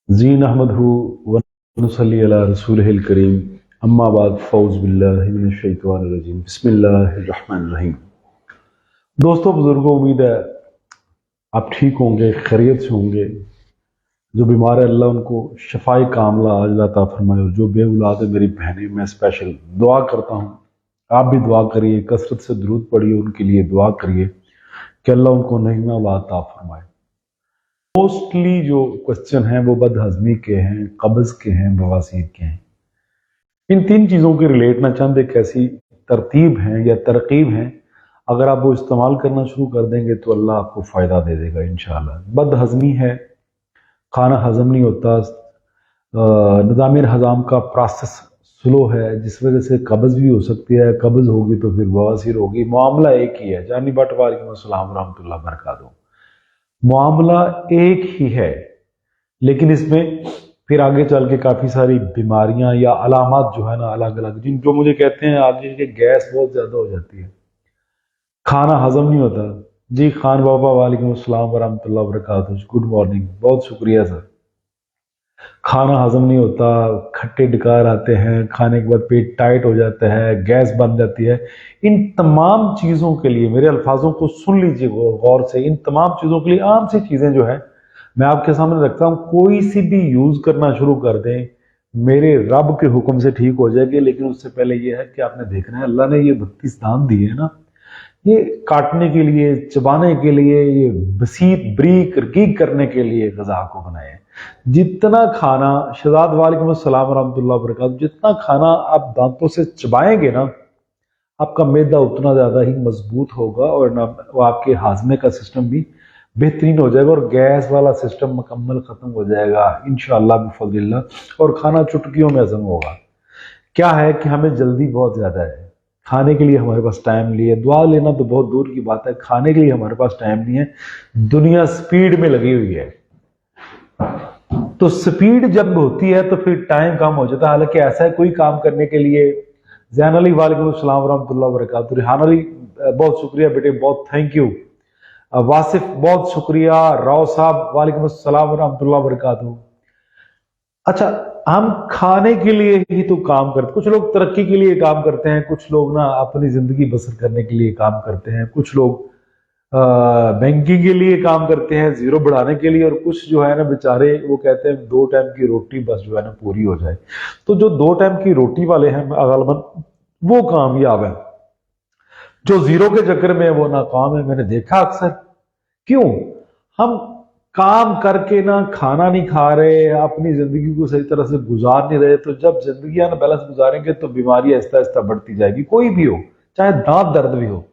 जी नहमदहु व नुसल्ली अला रसूलिहिल करीम अम्मा बाद फ़ौज़ बिल्लाहि मिनश शैतानिर रजीम बिस्मिल्लाहिर रहमानिर रहीम। दोस्तों बुजुर्गों, उम्मीद है आप ठीक होंगे, खैरियत से होंगे। जो बीमार है अल्लाह उनको शफाए कामला अल्लाह अता फरमाए, और जो बे औलाद है मेरी बहनें, मैं स्पेशल दुआ करता हूँ। आप भी दुआ करिए, कसरत से दुरूद पढ़िए, उनके लिए दुआ करिए कि अल्लाह उनको नईम औलाद अता फरमाए। मोस्टली जो क्वेश्चन हैं वो बदहजमी के हैं, कब्ज़ के हैं, बवासीर के हैं। इन तीन चीज़ों के रिलेट ना चंद एक ऐसी तरतीब हैं या तरकीब हैं, अगर आप वो इस्तेमाल करना शुरू कर देंगे तो अल्लाह आपको फ़ायदा दे देगा इंशाअल्लाह। बदहज़मी है, खाना हज़म नहीं होता, निज़ाम हज़ाम का प्रोसेस स्लो है, जिस वजह से कब्ज़ भी हो सकती है। कब्ज़ होगी तो फिर बवासीर होगी। मामला एक ही है। जानी बट वालेकुम अस्सलाम व रहमतुल्लाह व बरकातहू। मामला एक ही है, लेकिन इसमें फिर आगे चल के काफ़ी सारी बीमारियां या अलामात जो है ना अलग अलग, जो मुझे कहते हैं आज जिनके गैस बहुत ज़्यादा हो जाती है, खाना हजम नहीं होता। जी खान बाबा वालेकुम अस्सलाम वरहमतुल्लाह वबरकातुहू, गुड मॉर्निंग, बहुत शुक्रिया सर। खाना हजम नहीं होता, खट्टे डकार आते हैं, खाने के बाद पेट टाइट हो जाता है, गैस बन जाती है। इन तमाम चीज़ों के लिए मेरे अल्फाजों को सुन लीजिए गौर से। इन तमाम चीज़ों के लिए आम सी चीज़ें जो है मैं आपके सामने रखता हूँ, कोई सी भी यूज़ करना शुरू कर दें, मेरे रब के हुक्म से ठीक हो जाएगी। लेकिन उससे पहले ये है कि आपने देखना है, अल्लाह ने ये 32 दांत दिए हैं ना, ये काटने के लिए, चबाने के लिए, ये बसीत ब्रीक रकीक करने के लिए गजा को बनाए हैं। जितना खाना, शहजाद वालेकुम अस्सलाम रहमतुल्लाह वबरकातुहू, जितना खाना आप दांतों से चबाएंगे ना, आपका मैदा उतना ज़्यादा ही मजबूत होगा, और ना वो आपके हाजमे का सिस्टम भी बेहतरीन हो जाएगा, और गैस वाला सिस्टम मुकम्मल ख़त्म हो जाएगा इंशाअल्लाह बिफज़लिल्लाह, और खाना चुटकियों में हज़म होगा। क्या है कि हमें जल्दी बहुत ज़्यादा है, खाने के लिए हमारे पास टाइम नहीं है। दुआ लेना तो बहुत दूर की बात है, खाने के लिए हमारे पास टाइम नहीं है। दुनिया स्पीड में लगी हुई है, तो स्पीड जब होती है तो फिर टाइम कम हो जाता है। हालांकि ऐसा है कोई काम करने के लिए। जैन अली वालेकुम अस्सलाम वरहमतुल्लाह वबरकातुहू। रिहान अली बहुत शुक्रिया बेटे, बहुत थैंक यू। वासिफ बहुत शुक्रिया। राव साहब वालेकुम अस्सलाम वरहमतुल्लाह वबरकातुहू। अच्छा, हम खाने के लिए ही तो काम करते, कुछ लोग तरक्की के लिए काम करते हैं, कुछ लोग ना अपनी जिंदगी बसर करने के लिए काम करते हैं, कुछ लोग बैंकिंग के लिए काम करते हैं, जीरो बढ़ाने के लिए, और कुछ जो है ना बेचारे वो कहते हैं 2 टाइम की रोटी बस जो है ना पूरी हो जाए। तो जो 2 टाइम की रोटी वाले हैं गलबन वो कामयाब है, जो जीरो के चक्कर में है वो नाकाम है। मैंने देखा अक्सर। क्यों? हम काम करके ना खाना नहीं खा रहे, अपनी जिंदगी को सही तरह से गुजार नहीं रहे। तो जब जिंदगी ना बैलेंस गुजारेंगे तो बीमारी आहिस्ता आहिस्ता बढ़ती जाएगी, कोई भी हो, चाहे दांत दर्द भी हो।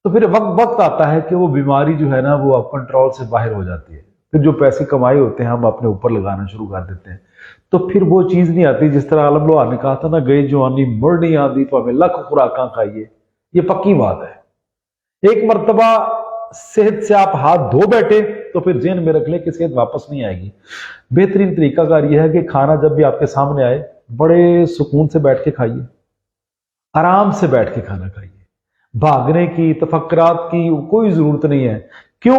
तो फिर वक्त वक्त आता है कि वो बीमारी जो है ना वो अब कंट्रोल से बाहर हो जाती है। फिर जो पैसे कमाए होते हैं हम अपने ऊपर लगाना शुरू कर देते हैं, तो फिर वो चीज़ नहीं आती। जिस तरह आलम लोहार ने कहा था ना, गई जवानी मुड़ नहीं आती तो हमें लख खुराकां खाइए। ये पक्की बात है। एक मर्तबा सेहत से आप हाथ धो बैठे तो फिर जेहन में रख ले कि सेहत वापस नहीं आएगी। बेहतरीन तरीकाकार यह है कि खाना जब भी आपके सामने आए, बड़े सुकून से बैठ के खाइए, आराम से बैठ के खाना खाइए। भागने की, तफक्रात की कोई जरूरत नहीं है। क्यों?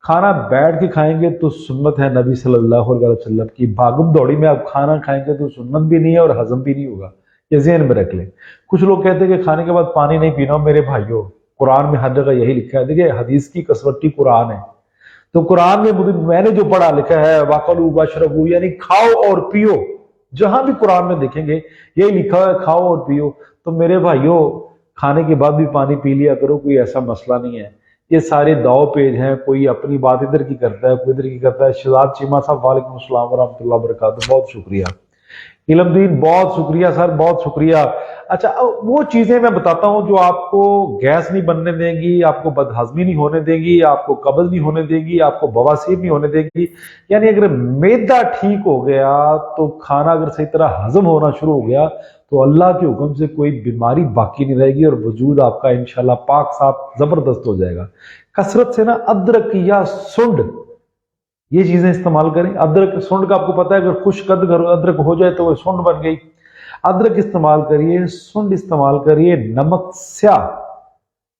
खाना बैठ के खाएंगे तो सुन्नत है नबी सल्लल्लाहु अलैहि वसल्लम की। भागम दौड़ी में आप खाना खाएंगे तो सुन्नत भी नहीं है और हजम भी नहीं होगा। ये ज़हन में रख ले। कुछ लोग कहते हैं कि खाने के बाद पानी नहीं पीना। मेरे भाइयों, कुरान में हर जगह यही लिखा है। देखिए, हदीस की कसवट्टी कुरान है, तो कुरान में मैंने जो पढ़ा लिखा है, वाकलू वशरबू, यानी खाओ और पियो। जहां भी कुरान में देखेंगे यही लिखा है, खाओ और पियो। तो मेरे भाइयों, खाने के बाद भी पानी पी लिया करो, कोई ऐसा मसला नहीं है। ये सारे दाव पेज हैं, कोई अपनी बात इधर की करता है, कोई इधर की करता है। शहजाद चीमा साहब वालेकुम अस्सलाम वरहमतुल्लाह वबरकातुहू, बहुत शुक्रिया। इलमदीन बहुत शुक्रिया सर, बहुत शुक्रिया। अच्छा, वो चीजें मैं बताता हूं जो आपको गैस नहीं बनने देंगी, आपको बदहजमी नहीं होने देंगी, आपको कब्ज नहीं होने देंगी, आपको बवासीर नहीं होने देंगी। यानी अगर मैदा ठीक हो गया तो खाना अगर सही तरह हजम होना शुरू हो गया तो अल्लाह के हुक्म से कोई बीमारी बाकी नहीं रहेगी, और वजूद आपका इंशाल्लाह पाक साफ जबरदस्त हो जाएगा। कसरत से ना अदरक या सुंड, ये चीजें इस्तेमाल करें। अदरक सुंड का आपको पता है, अगर खुश्क अदरक हो जाए तो वो सुंड बन गई। अदरक इस्तेमाल करिए, सुंड इस्तेमाल करिए, नमक स्याह,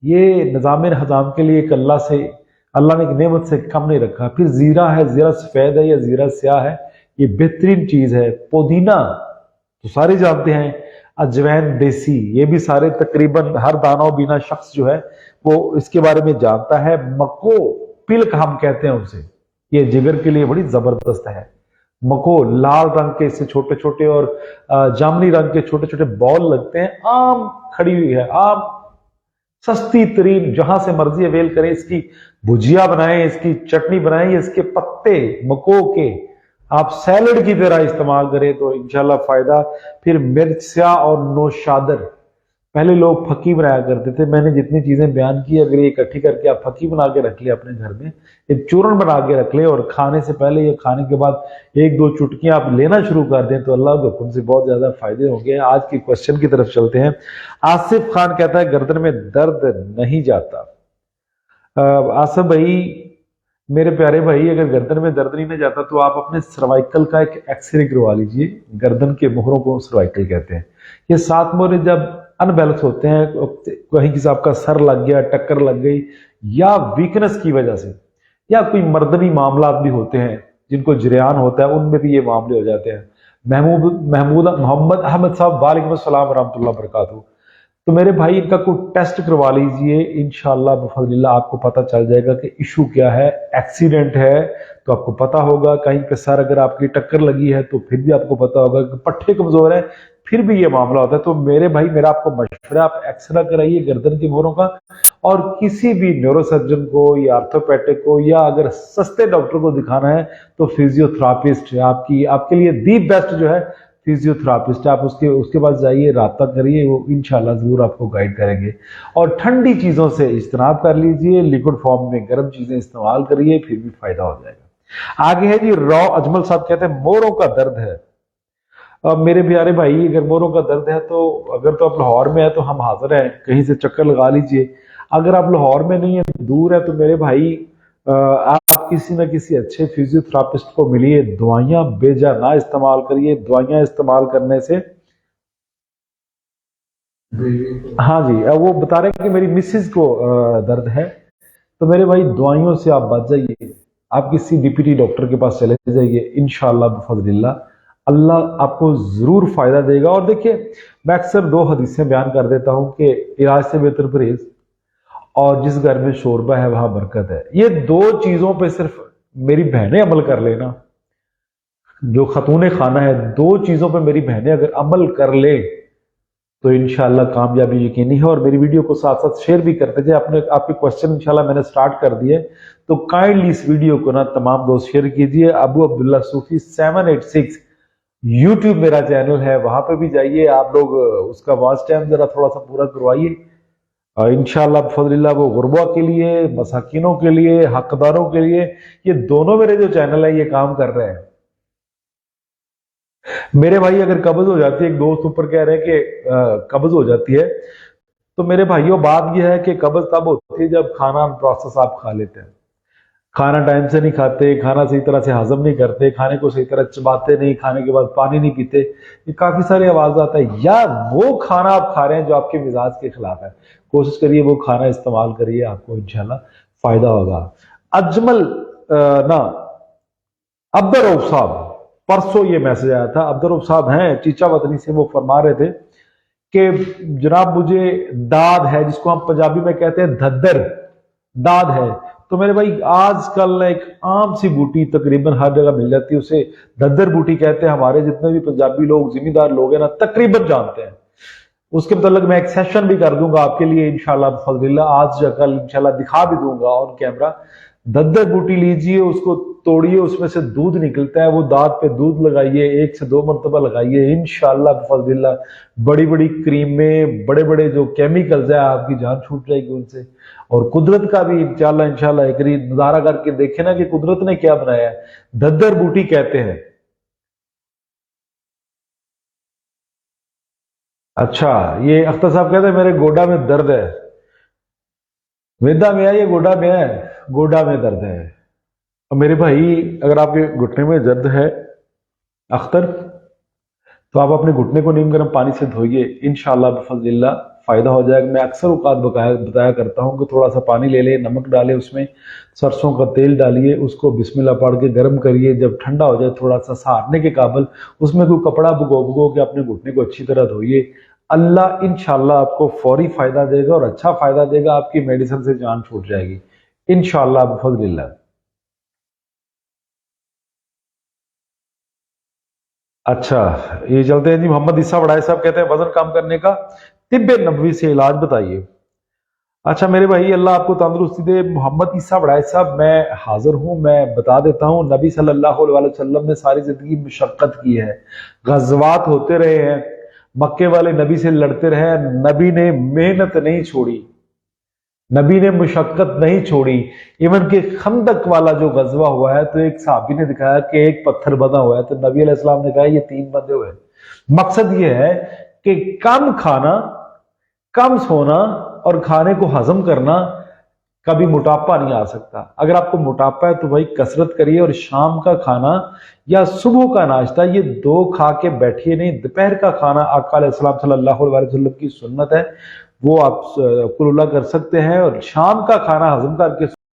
ये निज़ाम हजाम के लिए एक अल्लाह ने एक नेमत से कम नहीं रखा। फिर जीरा है, जीरा सफेद है या जीरा स्याह है, ये बेहतरीन चीज है। पुदीना तो सारे जानते हैं, अजवैन देसी, ये भी सारे तकरीबन हर दाना और बीना शख्स जो है वो इसके बारे में जानता है। मको पिल्क हम कहते हैं उसे, ये जिगर के लिए बड़ी जबरदस्त है। मको लाल रंग के इससे छोटे छोटे और जामनी रंग के छोटे छोटे बॉल लगते हैं। आम खड़ी हुई है, आम सस्ती तरीन, जहां से मर्जी अवेल करें। इसकी भुजिया बनाएं, इसकी चटनी बनाएं, इसके पत्ते मको के आप सैलड की तरह इस्तेमाल करें तो इंशाल्लाह फायदा। फिर मिर्चा और नौशादर, पहले लोग फकी बनाया करते थे, मैंने जितनी चीजें बयान की अगर ये इकट्ठी करके आप फकी बना के रख ले अपने घर में, एक चूर्ण बना के रख ले और खाने से पहले या खाने के बाद एक दो चुटकियां आप लेना शुरू कर दें तो अल्लाह के हुक्म से बहुत ज्यादा फायदे होंगे। आज के क्वेश्चन की तरफ चलते हैं। आसिफ खान कहता है गर्दन में दर्द नहीं जाता। आसिफ भाई, मेरे प्यारे भाई, अगर गर्दन में दर्द नहीं जाता तो आप अपने सर्वाइकल का एक एक्सरे करवा लीजिए। गर्दन के मोहरों को सर्वाइकल कहते हैं। ये 7 मोहरे जब अनबैलेंस होते हैं, कहीं किसी आपका सर लग गया, टक्कर लग गई, या वीकनेस की वजह से, या कोई मर्दनी मामला भी होते हैं जिनको जरियान होता है, उनमें भी ये मामले हो जाते हैं। महमूद मोहम्मद अहमद साहब, वालेकुम अस्सलाम रहमतुल्लाह बरकातहू। तो मेरे भाई इनका कोई टेस्ट करवा लीजिए, इंशाल्लाह बफज़लिल्लाह आपको पता चल जाएगा कि इशू क्या है। एक्सीडेंट है तो आपको पता होगा, कहीं पे सर अगर आपकी टक्कर लगी है तो फिर भी आपको पता होगा कि पट्टे कमजोर है, फिर भी ये मामला होता है। तो मेरे भाई, मेरा आपको मशवरा, आप एक्सरे कराइए गर्दन की मोहरों का, और किसी भी न्यूरोसर्जन को या आर्थोपेडिक को, या अगर सस्ते डॉक्टर को दिखाना है तो फिजियोथेरापिस्ट है आपके लिए दी बेस्ट जो है फिजियोथेरापिस्ट। आप उसके पास जाइए, राब्ता करिए, वो इंशाल्लाह जरूर आपको गाइड करेंगे। और ठंडी चीजों से इज्तनाब कर लीजिए, लिक्विड फॉर्म में गर्म चीजें इस्तेमाल करिए, फिर भी फायदा हो जाएगा। आगे है जी रॉ अजमल साहब, कहते हैं मोरों का दर्द है। अब मेरे प्यारे भाई, अगर मोरों का दर्द है तो अगर तो आप लाहौर में है तो हम हाजिर हैं, कहीं से चक्कर लगा लीजिए। अगर आप लाहौर में नहीं है, दूर है, तो मेरे भाई आप किसी न किसी अच्छे फिजियोथेरापिस्ट को मिलिए। दवाइयां बेजा ना इस्तेमाल करिए, दवाइयां इस्तेमाल करने से, हाँ जी, वो बता रहे हैं कि मेरी मिसिज को दर्द है, तो मेरे भाई दवाइयों से आप बच जाइए, आप किसी डीपीटी डॉक्टर के पास चले जाइए, इंशाल्लाह बफज़लिल्लाह अल्लाह आपको जरूर फायदा देगा। और देखिए, मैं अक्सर 2 हदीसें बयान कर देता हूं कि इलाज से बेहतर परहेज, और जिस घर में शोरबा है वहां बरकत है। ये 2 चीजों पे सिर्फ मेरी बहनें अमल कर लेना, जो खतून खाना है, 2 चीजों पे मेरी बहनें अगर अमल कर ले तो इंशाल्लाह कामयाबी यकीनी है। और मेरी वीडियो को साथ साथ शेयर भी करते थे। आपके क्वेश्चन इंशाल्लाह मैंने स्टार्ट कर दिए, तो काइंडली इस वीडियो को ना तमाम दोस्त शेयर कीजिए। अबू अब्दुल्ला सूफी 786 यूट्यूब मेरा चैनल है, वहां पे भी जाइए आप लोग, उसका वॉच टाइम जरा थोड़ा सा पूरा करवाइए। इंशाल्लाह बफज़लिल्लाह वो गुरबा के लिए, मसाकिनों के लिए, हकदारों के लिए, ये दोनों मेरे जो चैनल है ये काम कर रहे हैं। मेरे भाई, अगर कब्ज हो जाती है, एक दोस्त ऊपर कह रहे हैं कि कब्ज हो जाती है, तो मेरे भाइयों बात यह है कि कब्ज तब होती है जब खाना प्रोसेस आप खा लेते हैं। खाना टाइम से नहीं खाते, खाना सही तरह से हजम नहीं करते, खाने को सही तरह चबाते नहीं, खाने के बाद पानी नहीं पीते, ये काफी सारी आवाज आता है। या वो खाना आप खा रहे हैं जो आपके मिजाज के खिलाफ है, कोशिश करिए वो खाना इस्तेमाल करिए, आपको इंशाल्लाह फायदा होगा। अजमल ना अब्दुल रऊफ साहब, परसों ये मैसेज आया था, अब्दुल रऊफ साहब हैं चीचा वतनी से, वो फरमा रहे थे कि जनाब मुझे दाद है, जिसको हम पंजाबी में कहते हैं धद्दर, दाद है। तो मेरे भाई, आजकल एक आम सी बूटी तकरीबन हर जगह मिल जाती है, उसे धद्दर बूटी कहते हैं। हमारे जितने भी पंजाबी लोग, जिम्मेदार लोग हैं ना, तकरीबन जानते हैं। उसके मतलब मैं एक सेशन भी कर दूंगा आपके लिए इंशाल्लाह बफज़लिल्लाह, आज या कल इंशाल्लाह दिखा भी दूंगा ऑन कैमरा। दद्दर बूटी लीजिए, उसको तोड़िए, उसमें से दूध निकलता है, वो दांत पे दूध लगाइए, 1 से 2 मरतबा लगाइए, इंशाल्लाह बफज़लिल्लाह बड़ी बड़ी क्रीमें, बड़े बड़े जो केमिकल्स है, आपकी जान छूट जाएगी उनसे। और कुदरत का भी इंशाल्लाह इंशाल्लाह एक नजारा करके देखे ना कि कुदरत ने क्या बनाया है। दद्दर बूटी कहते हैं। अच्छा, ये अख्तर साहब कहते हैं मेरे गोडा में दर्द है। वेदा में है, ये गोडा में है, गोडा में दर्द है। और मेरे भाई, अगर आपके घुटने में दर्द है अख्तर, तो आप अपने घुटने को नीम गर्म पानी से धोइए, इंशाअल्लाह बिफज़लिल्लाह फ़ायदा हो जाएगा। मैं अक्सर औकात बताया करता हूँ कि थोड़ा सा पानी ले लें, नमक डालें, उसमें सरसों का तेल डालिए, उसको बिस्मिल्लाह पढ़ के गर्म करिए। जब ठंडा हो जाए थोड़ा सा सहारने के काबिल, उसमें कोई कपड़ा भिगो के अपने घुटने को अच्छी तरह धोइए। अल्लाह इंशाअल्लाह आपको फौरी फ़ायदा देगा और अच्छा फ़ायदा देगा, आपकी मेडिसिन से जान छूट जाएगी इंशाअल्लाह बिफज़लिल्लाह। अच्छा, ये चलते हैं जी। मोहम्मद ईसा बड़ाई साहब कहते हैं वजन कम करने का तिब्बे नबवी से इलाज बताइए। अच्छा मेरे भाई, अल्लाह आपको तंदुरुस्ती दे। मोहम्मद ईसा बड़ाई साहब, मैं हाजिर हूँ, मैं बता देता हूँ। नबी सल्लल्लाहु अलैहि वसल्लम ने सारी जिंदगी मशक्कत की है, गज़वात होते रहे हैं, मक्के वाले नबी से लड़ते रहे हैं, नबी ने मेहनत नहीं छोड़ी, नबी ने मुशक्कत नहीं छोड़ी। इवन कि खंदक वाला जो गजवा हुआ है, तो एक साहबी ने दिखाया कि एक पत्थर बंधा हुआ है, तो नबी अलैहिस्सलाम ने कहा ये 3 बंधे हुए हैं। मकसद ये है कि कम खाना, कम सोना और खाने को हजम करना, कभी मोटापा नहीं आ सकता। अगर आपको मोटापा है तो भाई कसरत करिए, और शाम का खाना या सुबह का नाश्ता ये 2 खा के बैठिए नहीं। दोपहर का खाना आका अलैहिस्सलाम सल्लल्लाहु अलैहि वसल्लम की सुन्नत है, वो आप कुल्ला कर सकते हैं, और शाम का खाना हजम करके